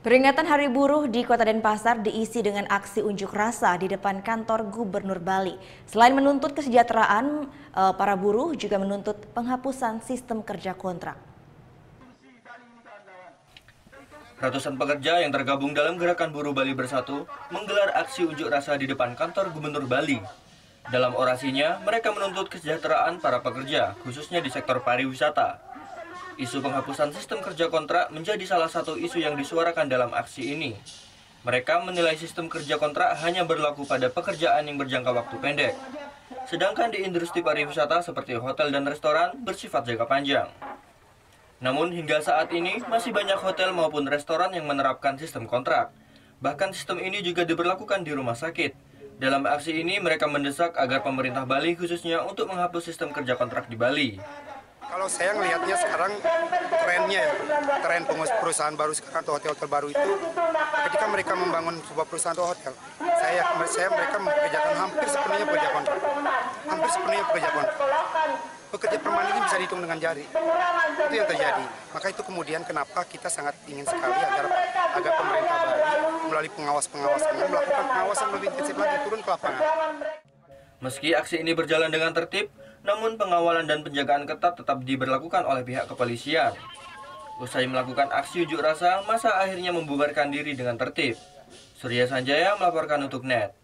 Peringatan Hari Buruh di Kota Denpasar diisi dengan aksi unjuk rasa di depan kantor Gubernur Bali. Selain menuntut kesejahteraan, para buruh juga menuntut penghapusan sistem kerja kontrak. Ratusan pekerja yang tergabung dalam Gerakan Buruh Bali Bersatu menggelar aksi unjuk rasa di depan kantor Gubernur Bali. Dalam orasinya, mereka menuntut kesejahteraan para pekerja, khususnya di sektor pariwisata. Isu penghapusan sistem kerja kontrak menjadi salah satu isu yang disuarakan dalam aksi ini. Mereka menilai sistem kerja kontrak hanya berlaku pada pekerjaan yang berjangka waktu pendek. Sedangkan di industri pariwisata seperti hotel dan restoran bersifat jangka panjang. Namun hingga saat ini masih banyak hotel maupun restoran yang menerapkan sistem kontrak. Bahkan sistem ini juga diberlakukan di rumah sakit. Dalam aksi ini mereka mendesak agar pemerintah Bali khususnya untuk menghapus sistem kerja kontrak di Bali. Kalau saya melihatnya sekarang trennya ya, tren perusahaan baru sekarang atau hotel-hotel baru itu ketika mereka membangun sebuah perusahaan atau hotel, mereka mengerjakan hampir sepenuhnya pekerja kontrak. Hampir sepenuhnya pekerja kontrak. Pekerja permanen ini bisa dihitung dengan jari. Itu yang terjadi. Maka itu kemudian kenapa kita sangat ingin sekali agar pemerintah Bali melalui pengawasannya melakukan pengawasan lebih intensif lagi, turun ke lapangan. Meski aksi ini berjalan dengan tertib, namun pengawalan dan penjagaan ketat tetap diberlakukan oleh pihak kepolisian. Usai melakukan aksi unjuk rasa, massa akhirnya membubarkan diri dengan tertib. Surya Sanjaya melaporkan untuk NET.